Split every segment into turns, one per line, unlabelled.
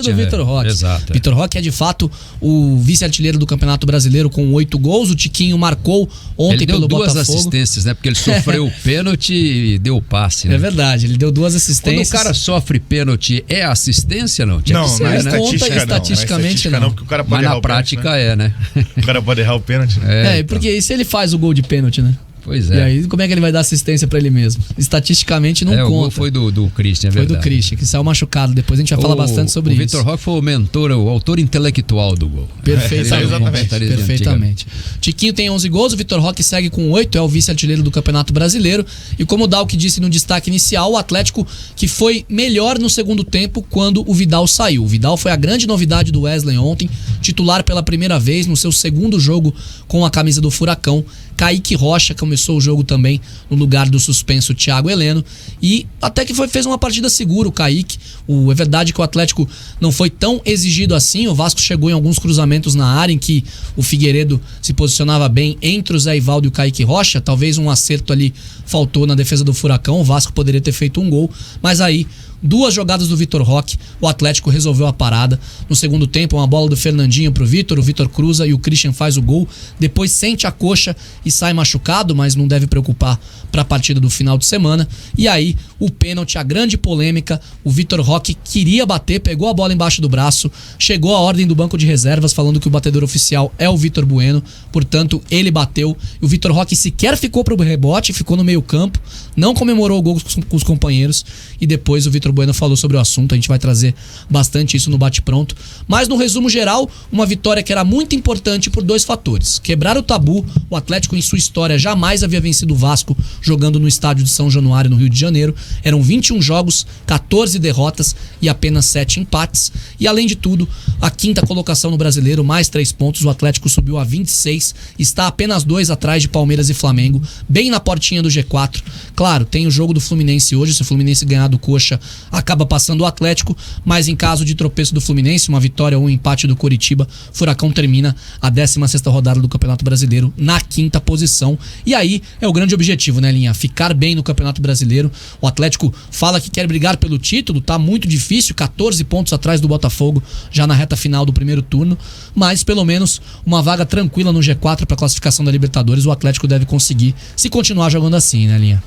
do Vitor Roque.
Exato.
Vitor Roque é de fato o vice-artilheiro do Campeonato Brasileiro com 8 gols. O Tiquinho marcou ontem pelo Botafogo.
Ele deu 2 assistências, né? Porque ele sofreu o pênalti e deu o passe, né?
É verdade, ele deu 2 assistências.
Quando o cara sofre pênalti, é assistência, não? Tinha
não,
que ser,
na
né?
Estatisticamente não.
Porque o cara pode
Mas
errar
na prática
pênalti,
né?
O cara pode errar o pênalti. Né?
Porque e se ele faz o gol de pênalti, né?
Pois é.
E aí, como é que ele vai dar assistência pra ele mesmo? Estatisticamente não conta.
O gol foi do Christian, é
Foi
verdade.
do Christian, que saiu machucado. Depois a gente vai falar bastante sobre isso.
O Vitor Roque foi o mentor, o autor intelectual do gol.
Perfeitamente. Tiquinho tem 11 gols, o Vitor Roque segue com 8, é o vice-artilheiro do Campeonato Brasileiro. E como o Dalk disse no destaque inicial, o Atlético que foi melhor no segundo tempo quando o Vidal saiu. O Vidal foi a grande novidade do Wesley ontem, titular pela primeira vez no seu segundo jogo com a camisa do Furacão. Kaique Rocha começou o jogo também no lugar do suspenso Thiago Heleno e até que fez uma partida segura o Kaique. É verdade que o Atlético não foi tão exigido assim, o Vasco chegou em alguns cruzamentos na área em que o Figueiredo se posicionava bem entre o Zé Ivaldo e o Kaique Rocha, talvez um acerto ali faltou na defesa do Furacão, o Vasco poderia ter feito um gol, mas aí 2 jogadas do Vitor Roque, o Atlético resolveu a parada. No segundo tempo, uma bola do Fernandinho pro Vitor, o Vitor cruza e o Christian faz o gol. Depois sente a coxa e sai machucado, mas não deve preocupar para a partida do final de semana. E aí, o pênalti, a grande polêmica, o Vitor Roque queria bater, pegou a bola embaixo do braço, chegou a ordem do banco de reservas falando que o batedor oficial é o Vitor Bueno, portanto, ele bateu. E o Vitor Roque sequer ficou pro rebote, ficou no meio campo, não comemorou o gol com os companheiros e depois o Vitor Bueno falou sobre o assunto, a gente vai trazer bastante isso no bate-pronto. Mas no resumo geral, uma vitória que era muito importante por 2 fatores. Quebrar o tabu, o Atlético em sua história jamais havia vencido o Vasco jogando no estádio de São Januário, no Rio de Janeiro. Eram 21 jogos, 14 derrotas e apenas 7 empates. E além de tudo, a 5ª colocação no Brasileiro, mais 3 pontos, o Atlético subiu a 26, está apenas 2 atrás de Palmeiras e Flamengo, bem na portinha do G4. Claro, tem o jogo do Fluminense hoje, se o Fluminense ganhar do Coxa, acaba passando o Atlético, mas em caso de tropeço do Fluminense, uma vitória ou um empate do Coritiba, Furacão termina a 16ª rodada do Campeonato Brasileiro na 5ª posição. E aí é o grande objetivo, né, Linha? Ficar bem no Campeonato Brasileiro. O Atlético fala que quer brigar pelo título, tá muito difícil, 14 pontos atrás do Botafogo, já na reta final do primeiro turno, mas pelo menos uma vaga tranquila no G4 para classificação da Libertadores o Atlético deve conseguir, se continuar jogando assim, né, Linha?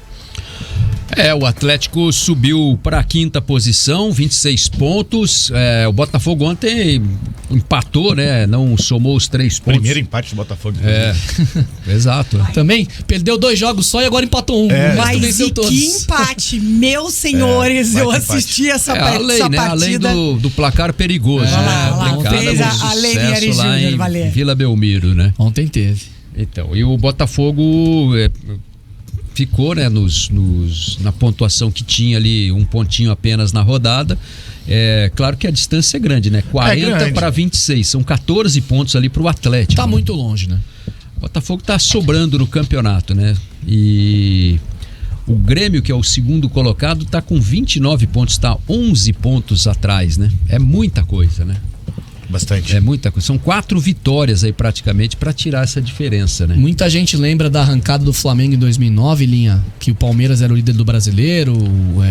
O Atlético subiu para a 5ª posição, 26 pontos. O Botafogo ontem empatou, né? Não somou os 3 pontos.
Primeiro empate do Botafogo.
Exato.
Também perdeu 2 jogos só e agora empatou 1.
Mas
venceu todos.
Que empate, meus senhores. Eu assisti essa partida.
Né? A lei do placar perigoso.
Fez a lei Nieri Júnior, valeu.
Vila Belmiro, né?
Ontem teve.
Então, e o Botafogo ficou, né, na pontuação que tinha ali, um pontinho apenas na rodada. Claro que a distância é grande, né? 40 para 26, são 14 pontos ali pro Atlético.
Tá muito longe, né?
O Botafogo tá sobrando no campeonato, né? E o Grêmio, que é o segundo colocado, tá com 29 pontos, tá 11 pontos atrás, né? É muita coisa, né?
Bastante.
É muita coisa. São 4 vitórias aí praticamente para tirar essa diferença, né?
Muita gente lembra da arrancada do Flamengo em 2009, Linha, que o Palmeiras era o líder do Brasileiro,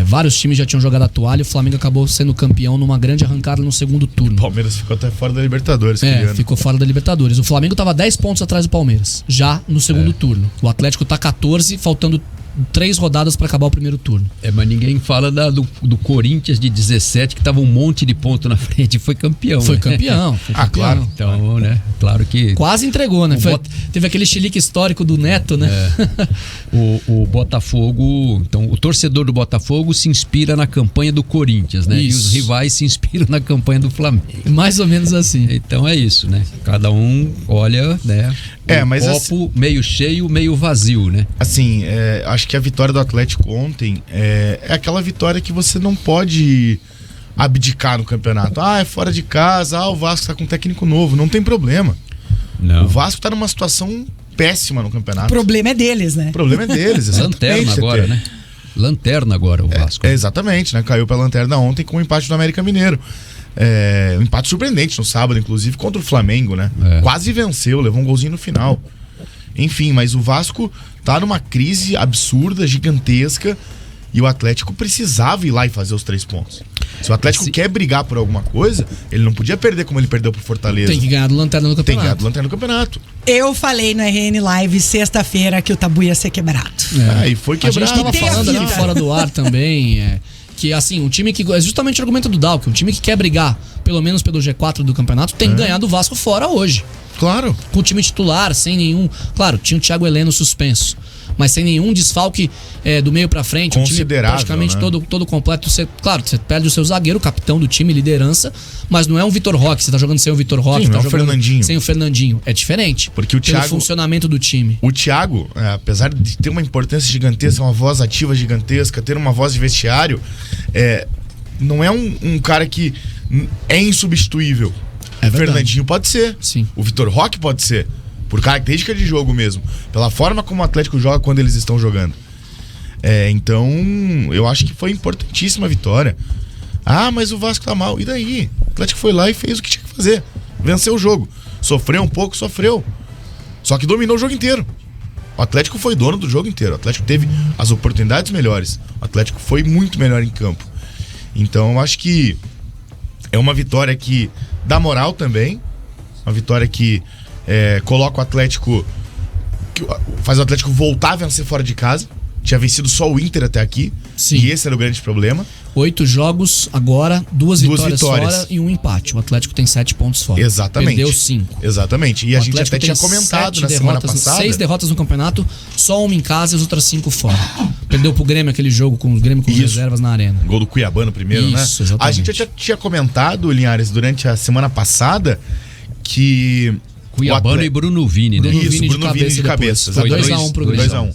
vários times já tinham jogado a toalha e o Flamengo acabou sendo campeão numa grande arrancada no segundo turno.
O Palmeiras ficou até fora da Libertadores.
Ficou fora da Libertadores. O Flamengo tava 10 pontos atrás do Palmeiras, já no segundo turno. O Atlético tá 14, faltando 3 rodadas para acabar o primeiro turno.
Mas ninguém fala do Corinthians de 17, que tava um monte de ponto na frente e foi campeão.
Foi campeão.
Claro. Então, né? Claro que...
Quase entregou, né? Teve aquele chilique histórico do Neto, né?
O Botafogo... Então, o torcedor do Botafogo se inspira na campanha do Corinthians, né?
Isso.
E os rivais se inspiram na campanha do Flamengo.
Mais ou menos assim.
Então é isso, né? Cada um olha, né?
Mas
copo meio cheio, meio vazio, né?
Assim, acho que a vitória do Atlético ontem é aquela vitória que você não pode abdicar no campeonato. É fora de casa, o Vasco tá com um técnico novo, não tem problema.
Não.
O Vasco tá numa situação péssima no campeonato.
O problema é deles, né?
O problema é deles, exatamente.
Lanterna agora, né? Lanterna agora o Vasco.
Exatamente, né? Caiu pra lanterna ontem com o empate do América Mineiro. Um empate surpreendente no sábado, inclusive, contra o Flamengo, né? Quase venceu, levou um golzinho no final. Enfim, mas o Vasco tá numa crise absurda, gigantesca, e o Atlético precisava ir lá e fazer os 3 pontos. Se o Atlético quer brigar por alguma coisa, ele não podia perder como ele perdeu pro Fortaleza.
Tem que ganhar do Lanterna no
Tem que ganhar
campeonato.
do Lanterna no campeonato.
Eu falei no RN Live sexta-feira que o tabu ia ser quebrado.
E foi
A
quebrado.
gente tava
Tem
falando
a
aqui
vida.
fora do ar também, que assim, um time que... É justamente o argumento do Dalk, um time que quer brigar, pelo menos pelo G4 do campeonato, tem que ganhar do Vasco fora hoje.
Claro.
Com o time titular, sem nenhum... Claro, tinha o Thiago Heleno suspenso, mas sem nenhum desfalque do meio pra frente. Um time
Considerável,
praticamente
né?
todo completo. Claro, você perde o seu zagueiro, capitão do time, liderança, mas não é um Vitor Roque. Você tá jogando sem o Vitor Roque,
Sim,
tá
não é o
jogando
Fernandinho.
sem o Fernandinho. É diferente.
Porque o
pelo
Thiago-
funcionamento do time.
O Thiago, apesar de ter uma importância gigantesca, uma voz ativa gigantesca, ter uma voz de vestiário, não é um cara que é insubstituível.
É
o
verdade.
Fernandinho pode ser.
Sim.
O Vitor Roque pode ser. Por característica de jogo mesmo. Pela forma como o Atlético joga quando eles estão jogando. Então, eu acho que foi importantíssima a vitória. Mas o Vasco tá mal. E daí? O Atlético foi lá e fez o que tinha que fazer. Venceu o jogo. Sofreu um pouco, sofreu. Só que dominou o jogo inteiro. O Atlético foi dono do jogo inteiro. O Atlético teve as oportunidades melhores. O Atlético foi muito melhor em campo. Então, eu acho que é uma vitória que dá moral também. Uma vitória que coloca o Atlético... faz o Atlético voltar a vencer fora de casa. Tinha vencido só o Inter até aqui.
Sim.
E esse era o grande problema.
8 jogos agora, 2 vitórias
vitórias.
fora e um empate. O Atlético tem 7 pontos fora.
Exatamente.
Perdeu 5.
Exatamente. E a gente até tinha comentado na semana passada.
6 derrotas no campeonato, só uma em casa e as outras 5 fora. Perdeu pro Grêmio aquele jogo com o Grêmio com
Isso.
reservas na arena.
Gol do Cuiabá no primeiro, né?
Isso, exatamente.
A gente já tinha comentado, Linhares, durante a semana passada, que...
Cuiabano e Bruno Vini, né?
Bruno
Isso,
Vini de
Bruno Vini de
cabeça
cabeça.
depois. Foi
exatamente.
2-1 pro Grêmio.
2-1.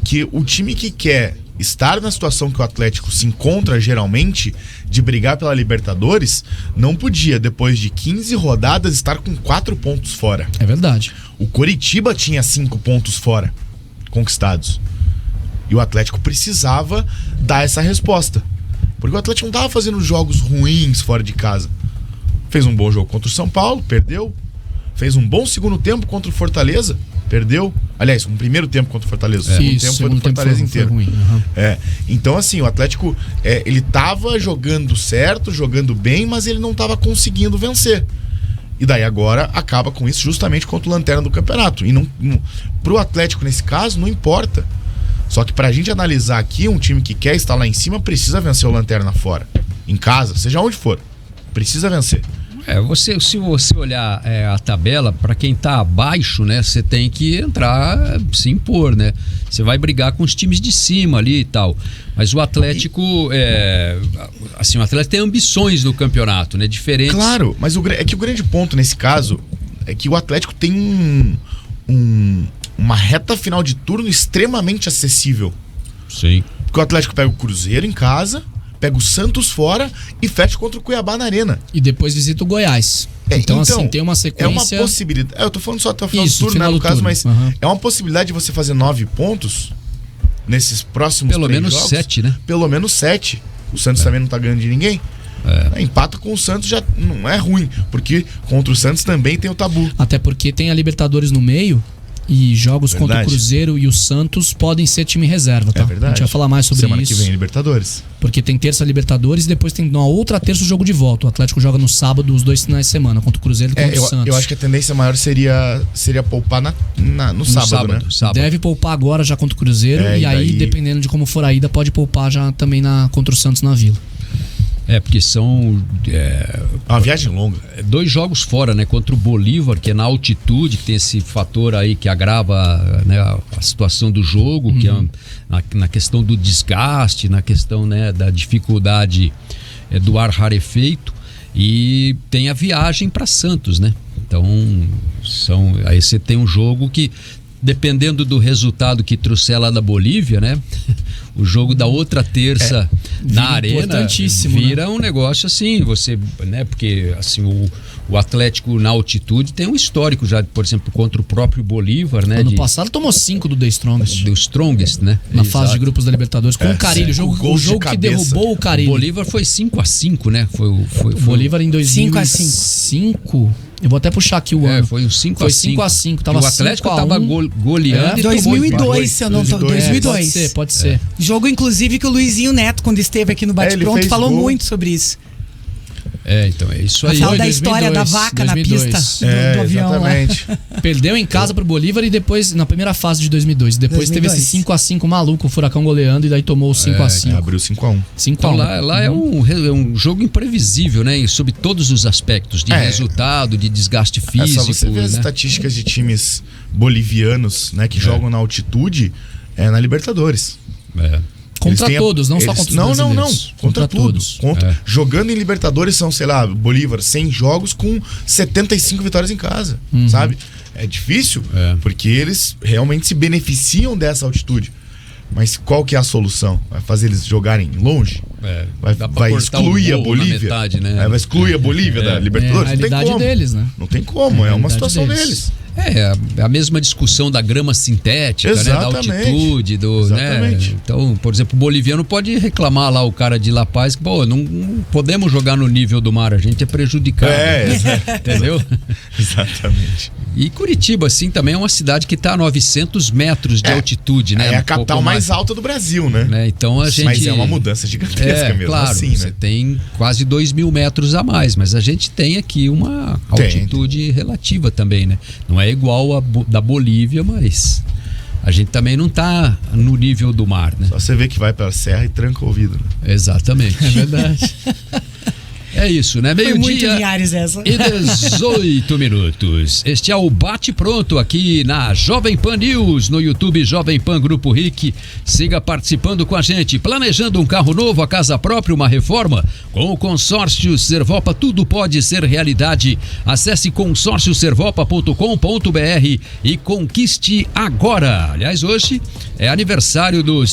Que o time que quer estar na situação que o Atlético se encontra geralmente, de brigar pela Libertadores, não podia, depois de 15 rodadas, estar com 4 pontos fora.
É verdade.
O Coritiba tinha 5 pontos fora, conquistados. E o Atlético precisava dar essa resposta. Porque o Atlético não estava fazendo jogos ruins fora de casa. Fez um bom jogo contra o São Paulo, perdeu. Fez um bom segundo tempo contra o Fortaleza, perdeu. Aliás, um primeiro tempo contra o Fortaleza. O segundo tempo foi do Fortaleza inteiro.
Foi ruim. Uhum.
Então, assim, o Atlético, ele tava jogando certo, jogando bem, mas ele não tava conseguindo vencer. E daí agora acaba com isso justamente contra o Lanterna do campeonato. E pro Atlético, nesse caso, não importa. Só que pra gente analisar aqui, um time que quer estar lá em cima precisa vencer o Lanterna fora. Em casa, seja onde for. Precisa vencer.
Se você olhar a tabela, para quem tá abaixo, né, você tem que entrar, se impor, né? Você vai brigar com os times de cima ali e tal. Mas o Atlético, o Atlético tem ambições no campeonato, né? Diferentes.
Claro, mas é que o grande ponto nesse caso é que o Atlético tem uma reta final de turno extremamente acessível.
Sim.
Porque o Atlético pega o Cruzeiro em casa, pega o Santos fora e fecha contra o Cuiabá na arena.
E depois visita o Goiás. Então, assim, tem uma sequência...
É uma possibilidade. Eu tô falando só até o final
Isso,
do turno,
final
né, no
do
caso,
turno.
mas é uma possibilidade de você fazer 9 pontos nesses próximos
Pelo
3
menos
jogos.
7, né?
Pelo menos 7. O Santos também não tá ganhando de ninguém. Empata com o Santos já não é ruim, porque contra o Santos também tem o tabu.
Até porque tem a Libertadores no meio e jogos contra o Cruzeiro e o Santos podem ser time reserva, tá?
É verdade.
A gente vai falar mais sobre
Semana
isso.
que vem, Libertadores.
Porque tem terça Libertadores e depois tem na outra terça o jogo de volta. O Atlético joga no sábado os 2 finais de semana, contra o Cruzeiro e contra o Santos.
Eu acho que a tendência maior seria poupar no sábado, né?
Sábado.
Deve poupar agora já contra o Cruzeiro e aí, dependendo de como for a ida, pode poupar já também contra o Santos na Vila.
Porque são...
uma viagem longa.
2 jogos fora, né? Contra o Bolívar, que é na altitude, que tem esse fator aí que agrava, né, a situação do jogo, que é na questão do desgaste, na questão, né, da dificuldade do ar rarefeito. E tem a viagem para Santos, né? Então, aí você tem um jogo que, dependendo do resultado que trouxer lá da Bolívia, né? O jogo da outra terça na arena vira, né, um negócio assim, né? Porque assim, o Atlético na altitude tem um histórico já, por exemplo, contra o próprio Bolívar, né?
Ano passado tomou 5 do The Strongest.
Do Strongest, né?
Na fase de grupos da Libertadores, com o Carille, o jogo que derrubou o Carille.
O Bolívar foi 5-5, né? Foi
o Bolívar em
5-5.
2005. Eu vou até puxar aqui o ano.
Foi um 5x5.
Foi 5x5. Tava
o Atlético
5-1.
tava goleando e
2002, se eu não tô... 2002.
Pode ser.
Jogo, inclusive, que o Luizinho Neto, quando esteve aqui no Bate-Pronto, falou muito sobre isso.
Então é isso aí.
A tal da história da vaca 2002. Na pista do avião.
Exatamente.
Perdeu em casa pro Bolívar e depois, na primeira fase de 2002. Depois 2002. Teve esse 5x5 maluco, o Furacão goleando e daí tomou o 5x5.
Abriu 5x1.
Então lá é um jogo imprevisível, né? Sob todos os aspectos, de resultado, de desgaste físico.
Só você ver as estatísticas de times bolivianos, né, que jogam na altitude na Libertadores.
Contra todos, não só contra os brasileiros.
Não. Contra todos. Jogando em Libertadores são, sei lá, Bolívar, 100 jogos com 75 vitórias em casa, sabe? É difícil, porque eles realmente se beneficiam dessa altitude. Mas qual que é a solução? Vai fazer eles jogarem longe? Vai excluir a Bolívia?
Metade, né?
Vai excluir a Bolívia da Libertadores?
É a realidade deles, né?
Não tem como, é uma situação deles.
A mesma discussão da grama sintética, né? Da altitude,
Exatamente.
Né? Então, por exemplo, o boliviano pode reclamar lá, o cara de La Paz, que, não podemos jogar no nível do mar, a gente é prejudicado. Entendeu?
Exatamente.
E Curitiba, assim, também é uma cidade que está a 900 metros de altitude, né?
É a capital mais alta do Brasil, né?
Então a gente...
Mas é uma mudança gigantesca mesmo,
claro,
assim,
você
né?
tem quase 2.000 metros a mais, mas a gente tem aqui uma altitude relativa também, né? Não é igual a da Bolívia, mas a gente também não está no nível do mar, né?
Só você vê que vai pela serra e tranca o ouvido, né?
Exatamente.
É verdade.
É isso, né?
Foi muito
Meio-dia
Linhares essa.
e 18 minutos. Este é o Bate Pronto aqui na Jovem Pan News, no YouTube Jovem Pan Grupo RIC. Siga participando com a gente. Planejando um carro novo, a casa própria, uma reforma? Com o consórcio Servopa, tudo pode ser realidade. Acesse consórcioservopa.com.br e conquiste agora. Aliás, hoje é aniversário do